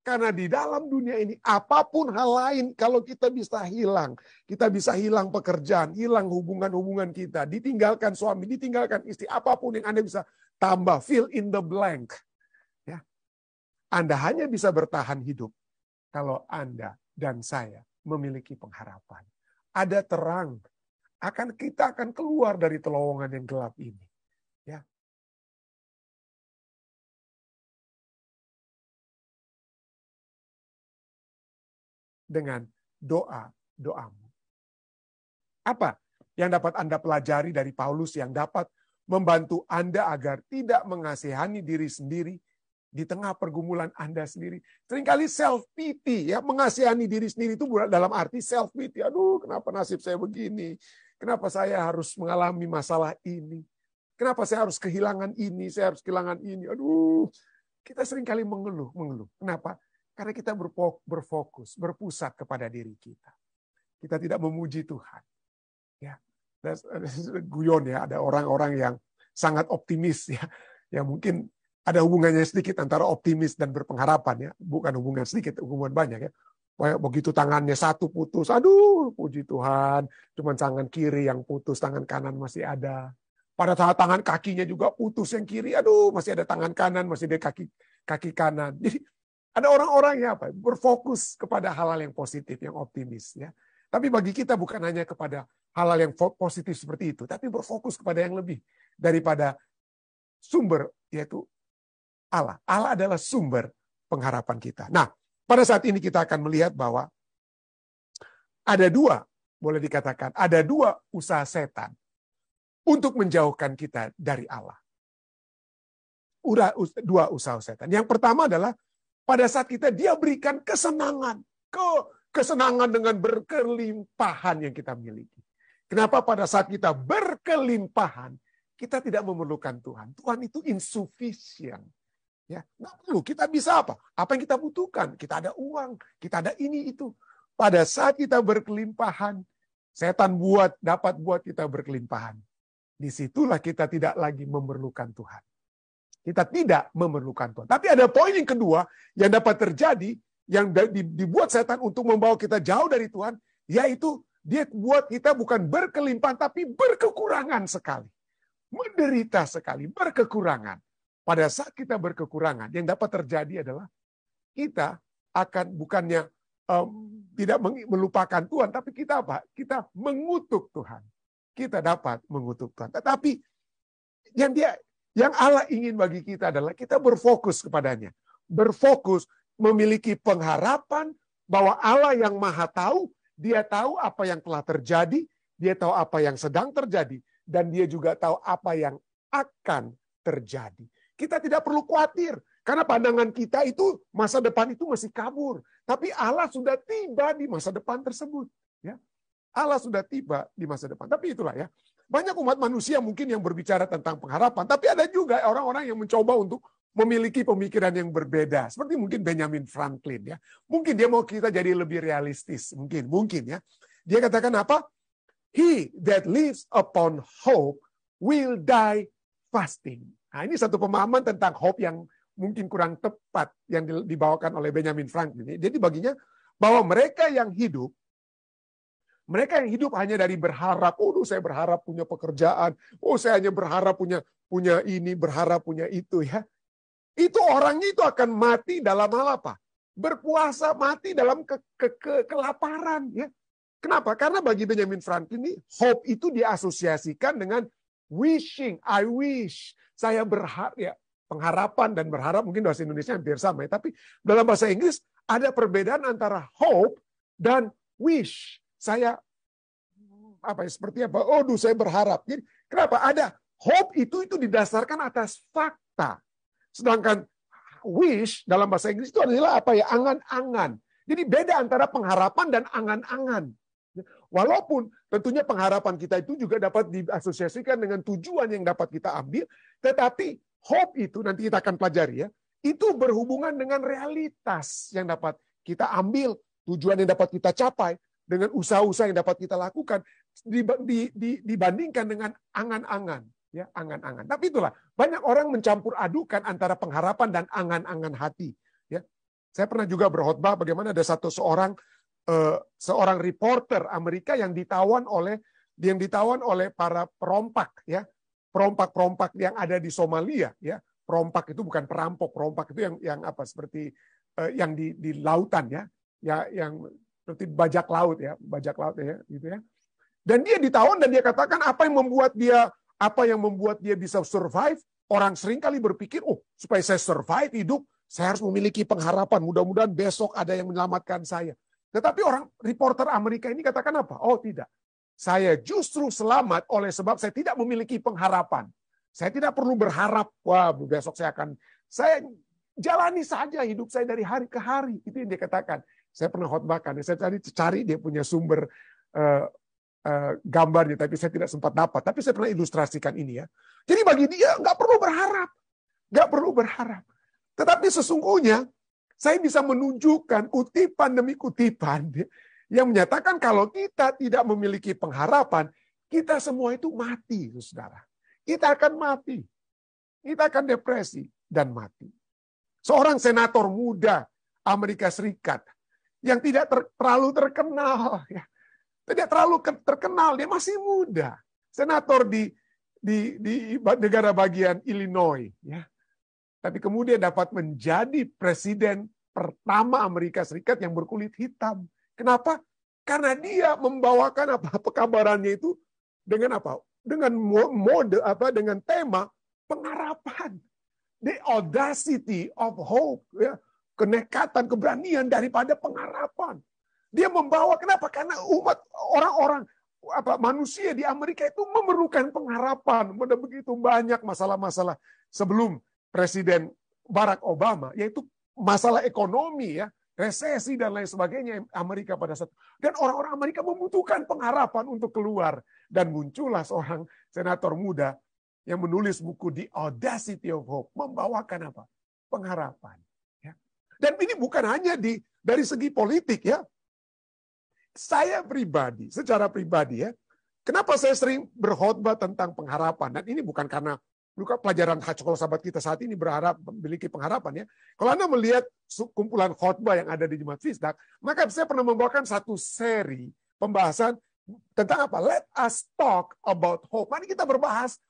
Karena di dalam dunia ini, apapun hal lain, kalau kita bisa hilang pekerjaan, hilang hubungan-hubungan kita, ditinggalkan suami, ditinggalkan istri, apapun yang Anda bisa tambah, fill in the blank. Ya. Anda hanya bisa bertahan hidup kalau Anda dan saya memiliki pengharapan. Ada terang, kita akan keluar dari terowongan yang gelap ini. Ya. Dengan doamu. Apa yang dapat Anda pelajari dari Paulus yang dapat membantu Anda agar tidak mengasihani diri sendiri di tengah pergumulan Anda sendiri? Seringkali self-pity, ya, mengasihani diri sendiri itu dalam arti self-pity. Aduh, kenapa nasib saya begini? Kenapa saya harus mengalami masalah ini? Kenapa saya harus kehilangan ini? Saya harus kehilangan ini. Aduh, kita seringkali mengeluh. Kenapa? Karena kita berfokus, berpusat kepada diri kita. Kita tidak memuji Tuhan. Ya, guyon ya, ada orang-orang yang sangat optimis ya, yang mungkin ada hubungannya sedikit antara optimis dan berpengharapan ya, bukan hubungan sedikit, hubungan banyak ya. Begitu tangannya satu putus, aduh puji Tuhan, cuma tangan kiri yang putus, tangan kanan masih ada. Pada saat tangan kakinya juga putus yang kiri, aduh masih ada tangan kanan, masih ada kaki kanan. Jadi ada orang-orang yang berfokus kepada hal-hal yang positif, yang optimis ya. Tapi bagi kita bukan hanya kepada hal-hal yang positif seperti itu, tapi berfokus kepada yang lebih daripada sumber, yaitu Allah. Allah adalah sumber pengharapan kita. Nah, pada saat ini kita akan melihat bahwa ada boleh dikatakan, ada dua usaha setan untuk menjauhkan kita dari Allah. Dua usaha setan. Yang pertama adalah pada saat dia berikan kesenangan. Kesenangan dengan berkelimpahan yang kita miliki. Kenapa pada saat kita berkelimpahan, kita tidak memerlukan Tuhan. Tuhan itu insufficient. Ya, nggak perlu. Kita bisa apa? Apa yang kita butuhkan? Kita ada uang, kita ada ini, itu. Pada saat kita berkelimpahan, setan dapat buat kita berkelimpahan. Disitulah kita tidak lagi memerlukan Tuhan. Kita tidak memerlukan Tuhan. Tapi ada poin yang kedua yang dapat terjadi, yang dibuat setan untuk membawa kita jauh dari Tuhan, yaitu dia buat kita bukan berkelimpahan, tapi berkekurangan sekali. Menderita sekali, berkekurangan. Pada saat kita berkekurangan, yang dapat terjadi adalah kita akan bukannya tidak melupakan Tuhan, tapi kita apa? Kita mengutuk Tuhan. Kita dapat mengutuk Tuhan. Tetapi yang Allah ingin bagi kita adalah kita berfokus kepadanya. Berfokus, memiliki pengharapan bahwa Allah yang Maha Tahu, Dia tahu apa yang telah terjadi, Dia tahu apa yang sedang terjadi, dan Dia juga tahu apa yang akan terjadi. Kita tidak perlu khawatir, karena pandangan kita itu masa depan itu masih kabur. Tapi Allah sudah tiba di masa depan tersebut. Ya, Allah sudah tiba di masa depan. Tapi itulah ya. Banyak umat manusia mungkin yang berbicara tentang pengharapan, tapi ada juga orang-orang yang mencoba untuk memiliki pemikiran yang berbeda. Seperti mungkin Benjamin Franklin ya. Mungkin dia mau kita jadi lebih realistis, mungkin ya. Dia katakan apa? He that lives upon hope will die fasting. Nah, ini satu pemahaman tentang hope yang mungkin kurang tepat yang dibawakan oleh Benjamin Franklin. Jadi baginya bahwa mereka yang hidup hanya dari berharap, saya berharap punya pekerjaan, saya hanya berharap punya ini, berharap punya itu ya. Itu orangnya itu akan mati dalam hal apa? Berpuasa, mati dalam kelaparan ya. Kenapa? Karena bagi Benjamin Franklin ini hope itu diasosiasikan dengan wishing, I wish. Saya berharap ya, pengharapan dan berharap mungkin bahasa Indonesia hampir sama ya, tapi dalam bahasa Inggris ada perbedaan antara hope dan wish. Saya seperti apa? Saya berharap. Jadi kenapa? Ada hope itu didasarkan atas fakta. Sedangkan wish dalam bahasa Inggris itu adalah angan-angan. Jadi beda antara pengharapan dan angan-angan. Walaupun tentunya pengharapan kita itu juga dapat diasosiasikan dengan tujuan yang dapat kita ambil, tetapi hope itu nanti kita akan pelajari ya, itu berhubungan dengan realitas yang dapat kita ambil, tujuan yang dapat kita capai, dengan usaha-usaha yang dapat kita lakukan dibandingkan dengan angan-angan, ya, angan-angan. Tapi itulah banyak orang mencampur adukan antara pengharapan dan angan-angan hati, ya. Saya pernah juga berkhotbah bagaimana ada seorang reporter Amerika yang ditawan oleh para perompak, ya, perompak-perompak yang ada di Somalia, ya. Perompak itu bukan perampok, perompak itu yang apa, seperti yang di lautan, ya, yang seperti bajak laut, ya, gitu ya. Dan dia ditawan dan dia katakan apa yang membuat dia bisa survive. Orang sering kali berpikir, supaya saya survive hidup, saya harus memiliki pengharapan. Mudah-mudahan besok ada yang menyelamatkan saya. Tetapi orang reporter Amerika ini katakan apa? Oh tidak. Saya justru selamat oleh sebab saya tidak memiliki pengharapan. Saya tidak perlu berharap, wah besok saya jalani saja hidup saya dari hari ke hari. Itu yang dia katakan. Saya pernah khotbahkan, saya cari dia punya sumber gambarnya, tapi saya tidak sempat dapat. Tapi saya pernah ilustrasikan ini, ya. Jadi bagi dia nggak perlu berharap. Tetapi sesungguhnya saya bisa menunjukkan kutipan demi kutipan yang menyatakan kalau kita tidak memiliki pengharapan, kita semua itu mati, saudara. Kita akan mati. Kita akan depresi dan mati. Seorang senator muda Amerika Serikat yang tidak terlalu terkenal, ya. Tidak terlalu terkenal, dia masih muda. Senator di negara bagian Illinois, ya. Tapi kemudian dapat menjadi presiden pertama Amerika Serikat yang berkulit hitam. Kenapa? Karena dia membawakan pekabarannya itu dengan apa? Dengan dengan tema pengharapan. The audacity of hope, ya. Kenekatan, keberanian daripada pengharapan. Dia membawa, kenapa? Karena orang-orang manusia di Amerika itu memerlukan pengharapan. Ada begitu banyak masalah-masalah sebelum Presiden Barack Obama, yaitu masalah ekonomi, ya, resesi dan lain sebagainya Amerika pada saat itu. Dan orang-orang Amerika membutuhkan pengharapan untuk keluar. Dan muncullah seorang senator muda yang menulis buku The Audacity of Hope, membawakan apa? Pengharapan. Ya. Dan ini bukan hanya dari segi politik, ya. Saya pribadi, secara pribadi, ya, kenapa saya sering berkhotbah tentang pengharapan? Dan ini bukan karena pelajaran sekolah sahabat kita saat ini berharap memiliki pengharapan, ya. Kalau Anda melihat kumpulan khotbah yang ada di Jemaat Fisdak, maka saya pernah membawakan satu seri pembahasan tentang apa? Let us talk about hope. Mari kita membahas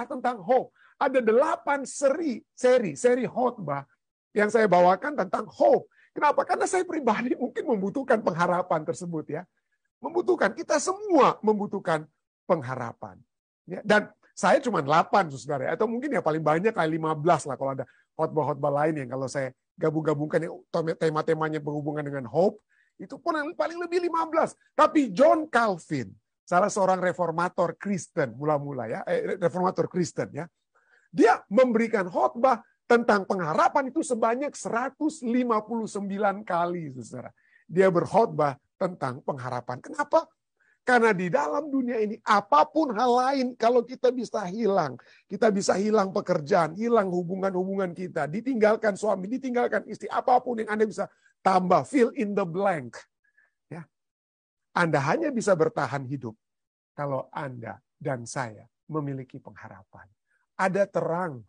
tentang hope. Ada 8 seri khotbah yang saya bawakan tentang hope. Kenapa? Karena saya pribadi mungkin membutuhkan pengharapan tersebut, ya. Kita semua membutuhkan pengharapan. Ya. Dan saya cuma 8, saudara. Atau mungkin ya paling banyak kayak 15 lah kalau ada khotbah-khotbah lain yang kalau saya gabung-gabungkan tema-temanya berhubungan dengan hope, itu pun yang paling lebih 15. Tapi John Calvin, salah seorang reformator Kristen mula-mula, ya, reformator Kristen, ya. Dia memberikan khotbah tentang pengharapan itu sebanyak 159 kali, saudara. Dia berkhotbah tentang pengharapan. Kenapa? Karena di dalam dunia ini, apapun hal lain, kalau kita bisa hilang pekerjaan, hilang hubungan-hubungan kita, ditinggalkan suami, ditinggalkan istri, apapun yang Anda bisa tambah, fill in the blank. Ya. Anda hanya bisa bertahan hidup kalau Anda dan saya memiliki pengharapan. Ada terang.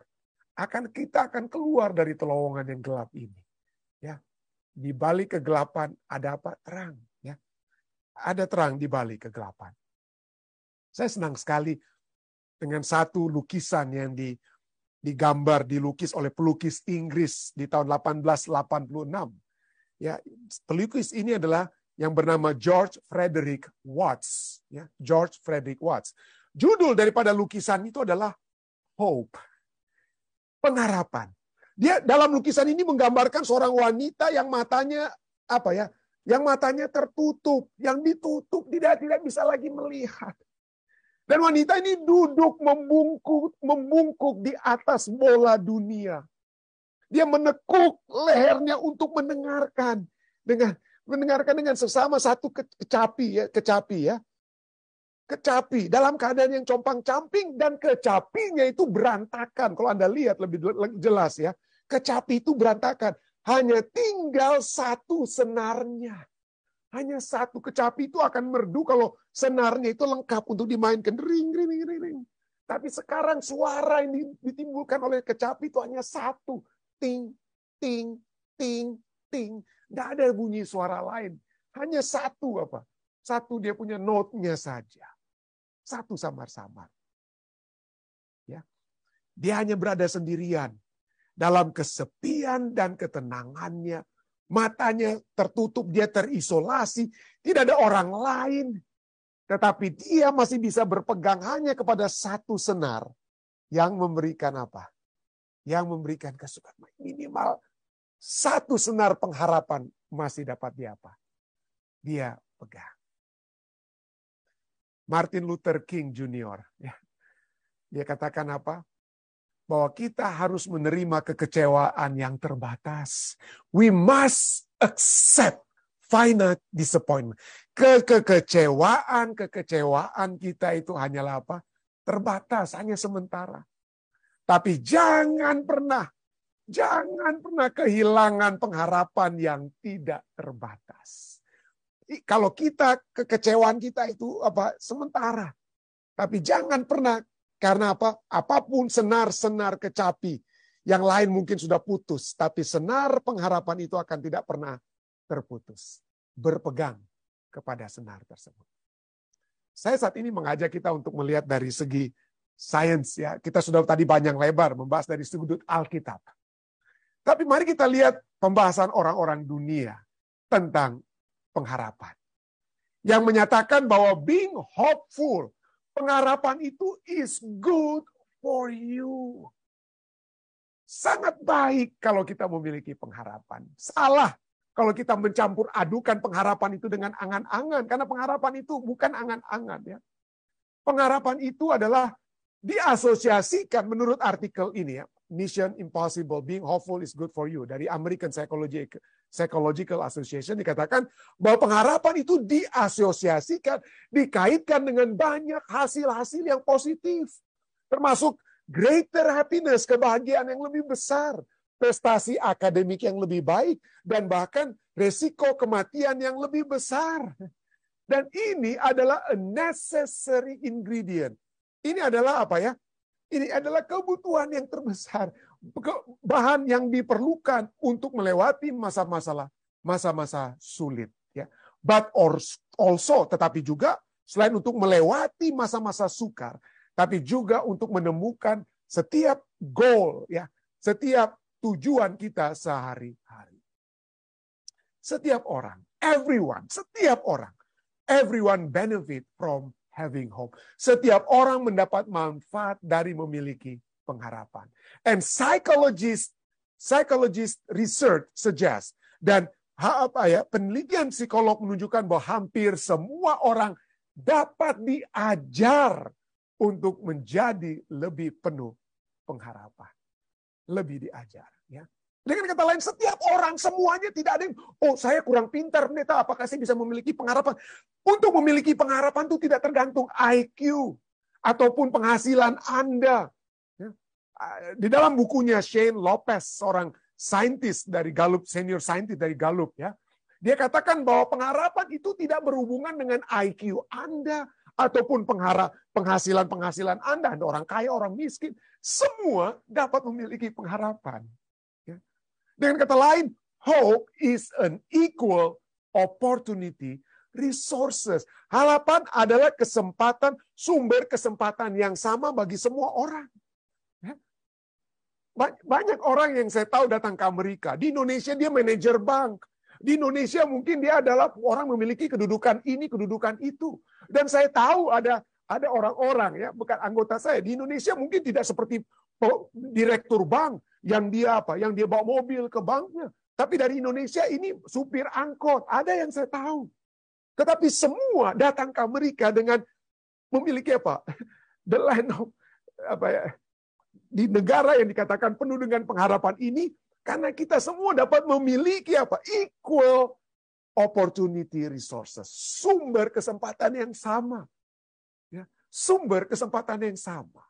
Kita akan keluar dari terowongan yang gelap ini. Ya. Di balik kegelapan ada apa? Terang. Ya. Ada terang di balik kegelapan. Saya senang sekali dengan satu lukisan yang dilukis oleh pelukis Inggris di tahun 1886. Ya, pelukis ini adalah yang bernama George Frederick Watts. Ya, George Frederick Watts. Judul daripada lukisan itu adalah Hope. Pengharapan. Dia dalam lukisan ini menggambarkan seorang wanita yang matanya yang matanya tertutup, yang ditutup tidak bisa lagi melihat. Dan wanita ini duduk membungkuk di atas bola dunia. Dia menekuk lehernya untuk mendengarkan dengan sesama satu kecapi ya. Kecapi dalam keadaan yang compang-camping dan kecapinya itu berantakan. Kalau Anda lihat lebih jelas, ya, kecapi itu berantakan. Hanya tinggal satu senarnya. Hanya satu. Kecapi itu akan merdu kalau senarnya itu lengkap untuk dimainkan. Ring. Tapi sekarang suara yang ditimbulkan oleh kecapi itu hanya satu. Ting, ting, ting, nothing, nggak ada bunyi suara lain. Hanya satu apa? Satu dia punya note-nya saja. Satu samar-samar. Ya. Dia hanya berada sendirian. Dalam kesepian dan ketenangannya. Matanya tertutup, dia terisolasi. Tidak ada orang lain. Tetapi dia masih bisa berpegang hanya kepada satu senar. Yang memberikan apa? Yang memberikan kesukaan. Minimal satu senar pengharapan masih dapat dia apa? Dia pegang. Martin Luther King Jr. Dia katakan apa? Bahwa kita harus menerima kekecewaan yang terbatas. We must accept finite disappointment. Kekecewaan kita itu hanyalah apa? Terbatas, hanya sementara. Tapi jangan pernah kehilangan pengharapan yang tidak terbatas. Kalau kekecewaan kita itu apa? Sementara. Tapi jangan pernah, karena apa? Apapun senar-senar kecapi, yang lain mungkin sudah putus, tapi senar pengharapan itu akan tidak pernah terputus. Berpegang kepada senar tersebut. Saya saat ini mengajak kita untuk melihat dari segi sains, ya. Kita sudah tadi panjang lebar membahas dari sudut Alkitab. Tapi mari kita lihat pembahasan orang-orang dunia tentang pengharapan. Yang menyatakan bahwa being hopeful, pengharapan itu is good for you. Sangat baik kalau kita memiliki pengharapan. Salah kalau kita mencampur adukan pengharapan itu dengan angan-angan. Karena pengharapan itu bukan angan-angan. Ya. Pengharapan itu adalah diasosiasikan menurut artikel ini, ya. Mission Impossible, being hopeful is good for you. Dari American Psychological Association dikatakan bahwa pengharapan itu diasosiasikan, dikaitkan dengan banyak hasil-hasil yang positif. Termasuk greater happiness, kebahagiaan yang lebih besar. Prestasi akademik yang lebih baik. Dan bahkan resiko kematian yang lebih besar. Dan ini adalah a necessary ingredient. Ini adalah apa ya? Ini adalah kebutuhan yang terbesar. Bahan yang diperlukan untuk melewati masa-masa sulit. Ya. But also, tetapi juga selain untuk melewati masa-masa sukar, tapi juga untuk menemukan setiap goal, ya, setiap tujuan kita sehari-hari. Setiap orang, everyone benefit from having hope. Setiap orang mendapat manfaat dari memiliki pengharapan. And psychologist research suggest, dan penelitian psikolog menunjukkan bahwa hampir semua orang dapat diajar untuk menjadi lebih penuh pengharapan. Lebih diajar, ya. Dengan kata lain, setiap orang semuanya tidak ada yang, saya kurang pintar, pendeta, apakah saya bisa memiliki pengharapan? Untuk memiliki pengharapan itu tidak tergantung IQ ataupun penghasilan Anda. Di dalam bukunya Shane Lopez, seorang saintis dari Gallup, senior scientist dari Gallup, ya, dia katakan bahwa pengharapan itu tidak berhubungan dengan IQ Anda ataupun penghasilan Anda orang kaya, orang miskin, semua dapat memiliki pengharapan. Dengan kata lain, hope is an equal opportunity resources. Harapan adalah sumber kesempatan yang sama bagi semua orang. Banyak orang yang saya tahu datang ke Amerika. Di Indonesia dia manajer bank. Di Indonesia mungkin dia adalah orang memiliki kedudukan ini, kedudukan itu. Dan saya tahu ada orang-orang, ya, bukan anggota saya. Di Indonesia mungkin tidak seperti direktur bank yang dia bawa mobil ke banknya. Tapi dari Indonesia ini supir angkot, ada yang saya tahu. Tetapi semua datang ke Amerika dengan memiliki apa? The land of di negara yang dikatakan penuh dengan pengharapan ini, karena kita semua dapat memiliki apa? Equal opportunity resources, sumber kesempatan yang sama. Ya, sumber kesempatan yang sama.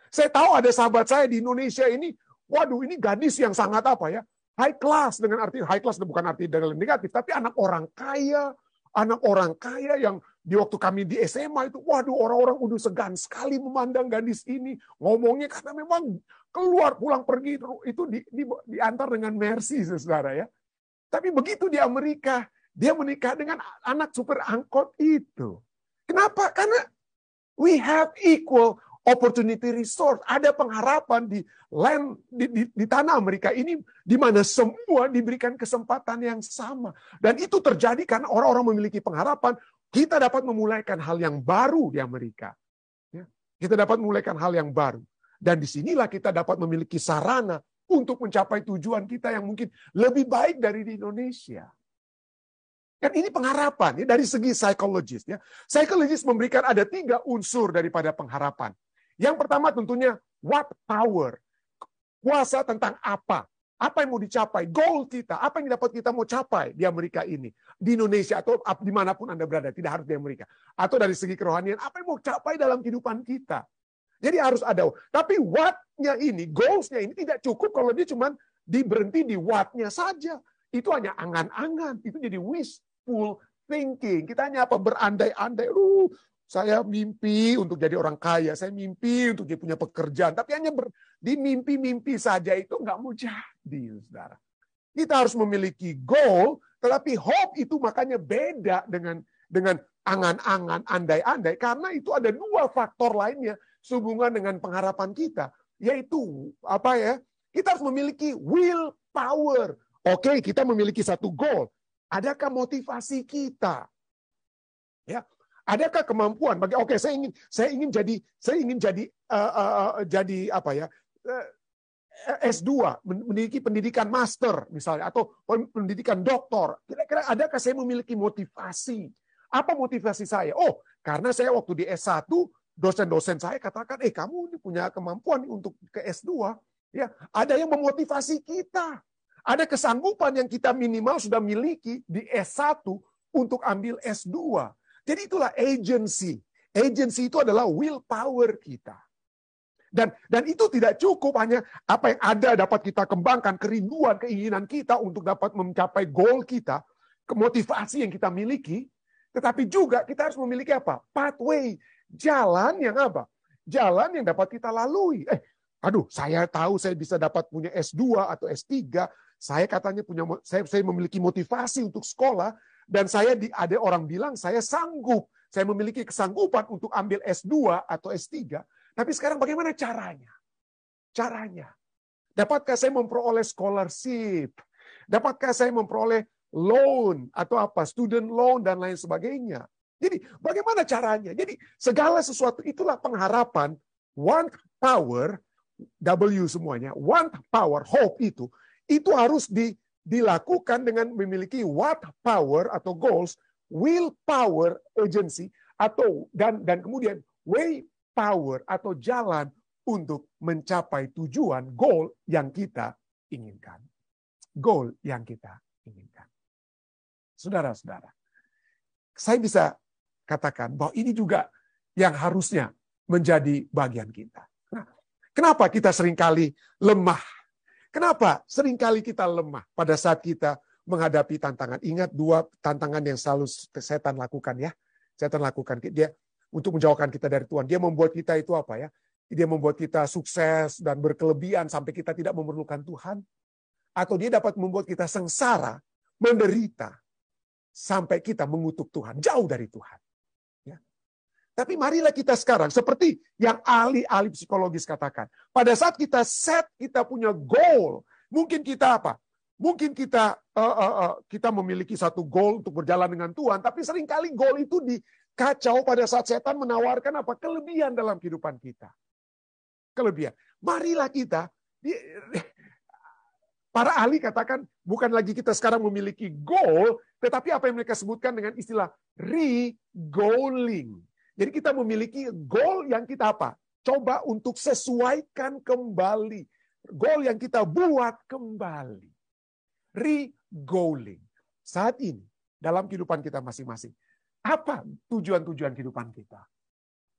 Saya tahu ada sahabat saya di Indonesia ini, waduh, ini gadis yang sangat apa ya? High class, dengan arti high class bukan arti dengan negatif, tapi anak orang kaya yang di waktu kami di SMA itu, waduh, orang-orang udah segan sekali memandang gadis ini, ngomongnya karena memang pulang pergi itu diantar dengan Mercy, saudara, ya. Tapi begitu di Amerika, dia menikah dengan anak supir angkot itu. Kenapa? Karena we have equal opportunity resource. Ada pengharapan di land di tanah Amerika ini di mana semua diberikan kesempatan yang sama. Dan itu terjadi karena orang-orang memiliki pengharapan. Kita dapat memulaikan hal yang baru di Amerika. Ya. Kita dapat memulaikan hal yang baru. Dan disinilah kita dapat memiliki sarana untuk mencapai tujuan kita yang mungkin lebih baik dari di Indonesia. Kan ini pengharapan ya, dari segi psikologis. Ya. Psikologis memberikan ada 3 unsur daripada pengharapan. Yang pertama tentunya what power. Kuasa tentang apa. Apa yang mau dicapai. Goal kita. Apa yang dapat kita mau capai di Amerika ini. Di Indonesia atau dimanapun Anda berada. Tidak harus di Amerika. Atau dari segi kerohanian. Apa yang mau capai dalam kehidupan kita. Jadi harus ada. Tapi what-nya ini, goals-nya ini tidak cukup kalau dia cuma berhenti di what-nya saja. Itu hanya angan-angan. Itu jadi wishful thinking. Kita hanya berandai-andai. Saya mimpi untuk jadi orang kaya. Saya mimpi untuk dia punya pekerjaan. Tapi hanya di mimpi-mimpi saja itu nggak mau jadi, saudara. Kita harus memiliki goal, tetapi hope itu makanya beda dengan angan-angan, andai-andai. Karena itu ada 2 faktor lainnya sehubungan dengan pengharapan kita. Yaitu, kita harus memiliki willpower. Oke, kita memiliki satu goal. Adakah motivasi kita? Ya, adakah kemampuan bagi saya ingin jadi S2, memiliki pendidikan master misalnya atau pendidikan doktor. Kira-kira adakah saya memiliki motivasi? Apa motivasi saya? Oh, karena saya waktu di S1 dosen-dosen saya katakan, kamu punya kemampuan untuk ke S2. Ya, ada yang memotivasi kita. Ada kesanggupan yang kita minimal sudah miliki di S1 untuk ambil S2. Jadi itulah agency. Agency itu adalah willpower kita. Dan itu tidak cukup hanya apa yang ada dapat kita kembangkan, kerinduan, keinginan kita untuk dapat mencapai goal kita, kemotivasi yang kita miliki, tetapi juga kita harus memiliki apa? Pathway, jalan yang apa? Jalan yang dapat kita lalui. Saya tahu saya bisa dapat punya S2 atau S3, saya katanya saya memiliki motivasi untuk sekolah, dan ada orang bilang saya sanggup, saya memiliki kesanggupan untuk ambil S2 atau S3. Tapi sekarang bagaimana caranya? Caranya. Dapatkah saya memperoleh scholarship? Dapatkah saya memperoleh loan atau student loan dan lain sebagainya? Jadi bagaimana caranya? Jadi segala sesuatu itulah pengharapan, want power, W semuanya, want power, hope itu harus dilakukan dengan memiliki what power atau goals, will power agency dan kemudian way power atau jalan untuk mencapai tujuan goal yang kita inginkan. Goal yang kita inginkan. Saudara-saudara, saya bisa katakan bahwa ini juga yang harusnya menjadi bagian kita. Nah, kenapa kita seringkali lemah? Kenapa seringkali kita lemah pada saat kita menghadapi tantangan? Ingat 2 tantangan yang selalu setan lakukan ya. Setan lakukan dia untuk menjauhkan kita dari Tuhan. Dia membuat kita itu Dia membuat kita sukses dan berkelebihan sampai kita tidak memerlukan Tuhan. Atau dia dapat membuat kita sengsara, menderita, sampai kita mengutuk Tuhan, jauh dari Tuhan. Ya. Tapi marilah kita sekarang, seperti yang ahli-ahli psikologis katakan, pada saat kita kita punya goal, mungkin kita Mungkin kita memiliki satu goal untuk berjalan dengan Tuhan, tapi seringkali goal itu dikacau pada saat setan menawarkan kelebihan dalam kehidupan kita. Kelebihan. Marilah kita, para ahli katakan, bukan lagi kita sekarang memiliki goal, tetapi apa yang mereka sebutkan dengan istilah re-goaling. Jadi kita memiliki goal yang kita coba untuk sesuaikan kembali. Goal yang kita buat kembali. Re-goaling. Saat ini, dalam kehidupan kita masing-masing, apa tujuan-tujuan kehidupan kita?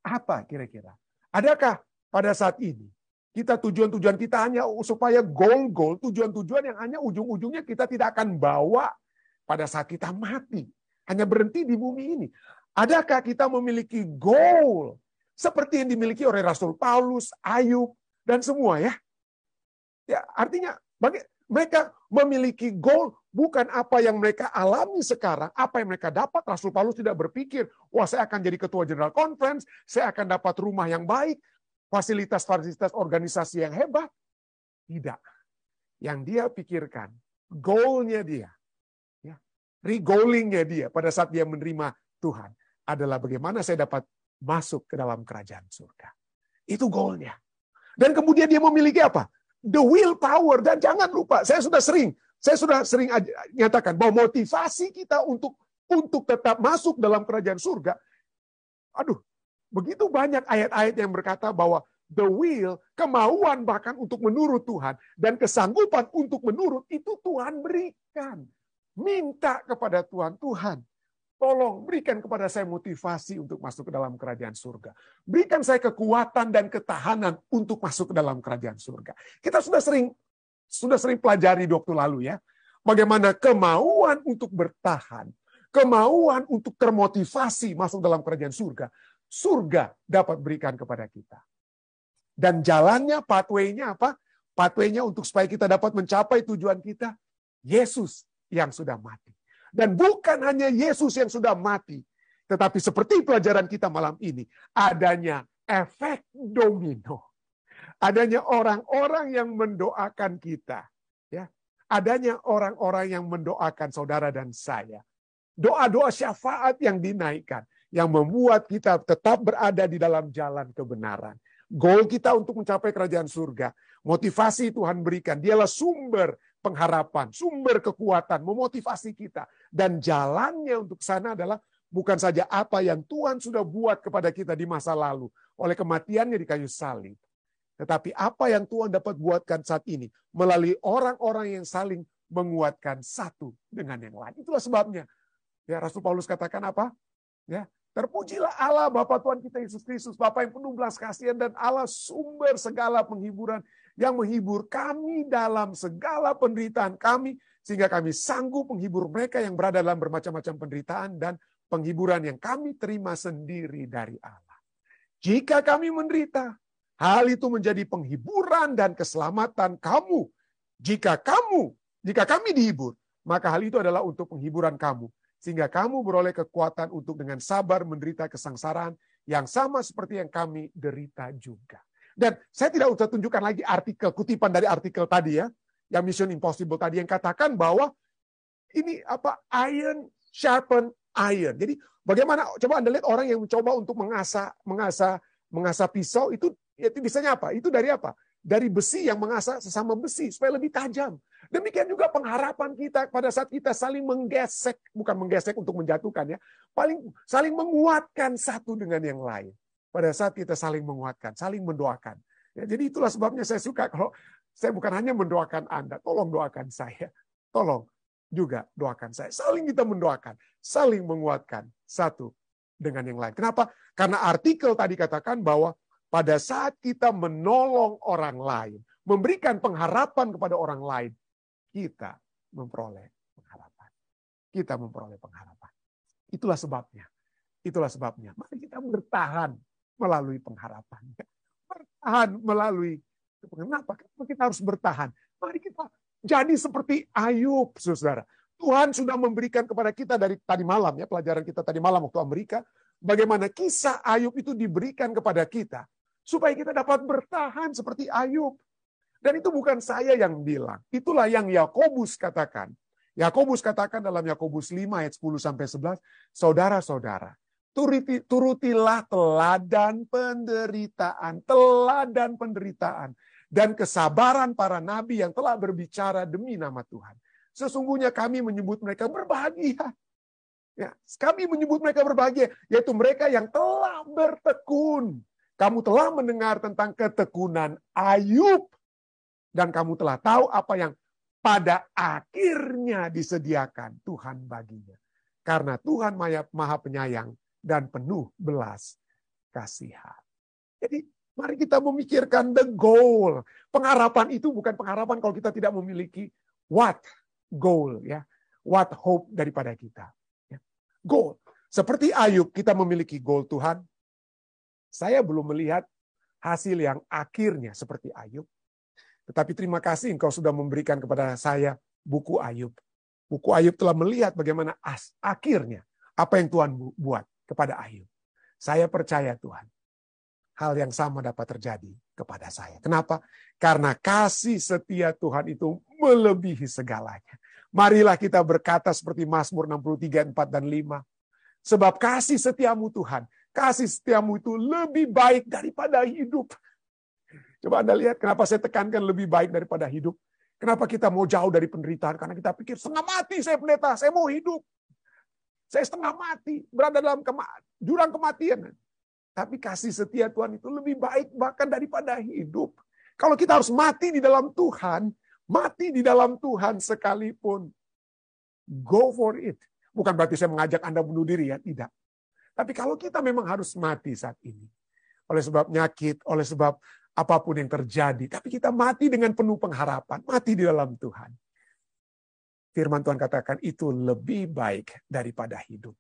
Apa kira-kira? Adakah pada saat ini, tujuan-tujuan kita hanya supaya goal-goal, tujuan-tujuan yang hanya ujung-ujungnya kita tidak akan bawa pada saat kita mati. Hanya berhenti di bumi ini. Adakah kita memiliki goal seperti yang dimiliki oleh Rasul Paulus, Ayub, dan semua ya? Ya, artinya mereka memiliki goal bukan apa yang mereka alami sekarang, apa yang mereka dapat. Rasul Paulus tidak berpikir, wah saya akan jadi ketua General Conference, saya akan dapat rumah yang baik, fasilitas-fasilitas organisasi yang hebat. Tidak. Yang dia pikirkan, goalnya dia, ya, regoalingnya dia pada saat dia menerima Tuhan adalah bagaimana saya dapat masuk ke dalam kerajaan surga. Itu goalnya. Dan kemudian dia memiliki apa? The willpower. Dan jangan lupa, saya sudah sering nyatakan bahwa motivasi kita untuk tetap masuk dalam kerajaan surga. Aduh, begitu banyak ayat-ayat yang berkata bahwa the will, kemauan bahkan untuk menurut Tuhan, dan kesanggupan untuk menurut, itu Tuhan berikan. Minta kepada Tuhan, Tuhan, tolong berikan kepada saya motivasi untuk masuk ke dalam kerajaan surga. Berikan saya kekuatan dan ketahanan untuk masuk ke dalam kerajaan surga. Kita sudah sering pelajari di waktu lalu ya. Bagaimana kemauan untuk bertahan, kemauan untuk termotivasi masuk dalam kerajaan surga, surga dapat berikan kepada kita. Dan jalannya, pathway-nya apa? Pathway-nya untuk supaya kita dapat mencapai tujuan kita, Yesus yang sudah mati. Dan bukan hanya Yesus yang sudah mati, tetapi seperti pelajaran kita malam ini, adanya efek domino. Adanya orang-orang yang mendoakan kita. Ya, adanya orang-orang yang mendoakan saudara dan saya. Doa-doa syafaat yang dinaikkan, yang membuat kita tetap berada di dalam jalan kebenaran. Goal kita untuk mencapai kerajaan surga, motivasi Tuhan berikan, dialah sumber pengharapan, sumber kekuatan, memotivasi kita. Dan jalannya untuk sana adalah bukan saja apa yang Tuhan sudah buat kepada kita di masa lalu, oleh kematiannya di kayu salib. Tetapi apa yang Tuhan dapat buatkan saat ini, melalui orang-orang yang saling menguatkan satu dengan yang lain. Itulah sebabnya. Ya, Rasul Paulus katakan apa? Ya, terpujilah Allah Bapa Tuhan kita Yesus Kristus, Bapa yang penuh belas kasihan dan Allah sumber segala penghiburan yang menghibur kami dalam segala penderitaan kami sehingga kami sanggup menghibur mereka yang berada dalam bermacam-macam penderitaan dan penghiburan yang kami terima sendiri dari Allah. Jika kami menderita, hal itu menjadi penghiburan dan keselamatan kamu. Jika kami dihibur, maka hal itu adalah untuk penghiburan kamu. Sehingga kamu beroleh kekuatan untuk dengan sabar menderita kesengsaraan yang sama seperti yang kami derita juga. Dan saya tidak usah tunjukkan lagi kutipan dari artikel tadi ya, yang Mission Impossible tadi yang katakan bahwa ini apa, iron sharpen iron. Jadi bagaimana, coba Anda lihat orang yang mencoba untuk mengasah pisau itu bisanya apa? Itu dari apa? Dari besi yang mengasah sesama besi supaya lebih tajam. Demikian juga pengharapan kita pada saat kita saling menggesek, bukan menggesek untuk menjatuhkan ya, saling menguatkan satu dengan yang lain. Pada saat kita saling menguatkan, saling mendoakan. Ya, jadi itulah sebabnya saya suka kalau saya bukan hanya mendoakan Anda, tolong doakan saya. Tolong juga doakan saya. Saling kita mendoakan, saling menguatkan satu dengan yang lain. Kenapa? Karena artikel tadi katakan bahwa pada saat kita menolong orang lain, memberikan pengharapan kepada orang lain, kita memperoleh pengharapan. Kita memperoleh pengharapan. Itulah sebabnya. Itulah sebabnya. Mari kita bertahan melalui pengharapan. Bertahan melalui. Kenapa? Kenapa kita harus bertahan? Mari kita jadi seperti Ayub, saudara. Tuhan sudah memberikan kepada kita dari tadi malam, ya, pelajaran kita tadi malam waktu Amerika, bagaimana kisah Ayub itu diberikan kepada kita, supaya kita dapat bertahan seperti Ayub. Dan itu bukan saya yang bilang. Itulah yang Yakobus katakan. Yakobus katakan dalam Yakobus 5 ayat 10-11, saudara-saudara, turutilah teladan penderitaan, dan kesabaran para nabi yang telah berbicara demi nama Tuhan. Sesungguhnya kami menyebut mereka berbahagia. Ya, kami menyebut mereka berbahagia, yaitu mereka yang telah bertekun. Kamu telah mendengar tentang ketekunan Ayub. Dan kamu telah tahu apa yang pada akhirnya disediakan Tuhan baginya. Karena Tuhan Maha Penyayang dan penuh belas kasihan. Jadi mari kita memikirkan the goal. Pengharapan itu bukan pengharapan kalau kita tidak memiliki what goal, ya, what hope daripada kita. Ya. Goal. Seperti Ayub, kita memiliki goal Tuhan. Saya belum melihat hasil yang akhirnya seperti Ayub. Tetapi terima kasih Engkau sudah memberikan kepada saya buku Ayub. Buku Ayub telah melihat bagaimana akhirnya apa yang Tuhan buat kepada Ayub. Saya percaya Tuhan, hal yang sama dapat terjadi kepada saya. Kenapa? Karena kasih setia Tuhan itu melebihi segalanya. Marilah kita berkata seperti Mazmur 63, 4 dan 5. Sebab kasih setiamu Tuhan, kasih setiamu itu lebih baik daripada hidup. Coba Anda lihat kenapa saya tekankan lebih baik daripada hidup. Kenapa kita mau jauh dari penderitaan? Karena kita pikir setengah mati saya pendeta, saya mau hidup. Saya setengah mati, berada dalam jurang kematian. Tapi kasih setia Tuhan itu lebih baik bahkan daripada hidup. Kalau kita harus mati di dalam Tuhan, mati di dalam Tuhan sekalipun, go for it. Bukan berarti saya mengajak Anda bunuh diri ya, tidak. Tapi kalau kita memang harus mati saat ini, oleh sebab nyakit, oleh sebab apapun yang terjadi, tapi kita mati dengan penuh pengharapan, mati di dalam Tuhan. Firman Tuhan katakan itu lebih baik daripada hidup.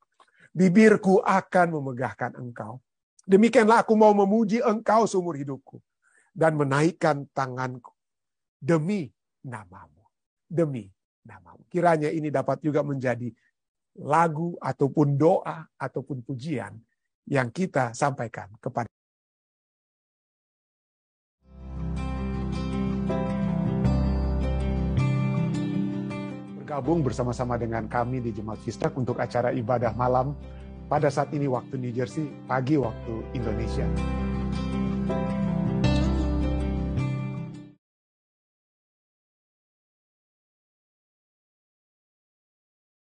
Bibirku akan memegahkan engkau. Demikianlah aku mau memuji engkau seumur hidupku. Dan menaikkan tanganku demi namamu. Demi namamu. Kiranya ini dapat juga menjadi lagu ataupun doa ataupun pujian yang kita sampaikan kepada bergabung bersama-sama dengan kami di Jemaat Fisdak untuk acara ibadah malam pada saat ini waktu New Jersey, pagi waktu Indonesia.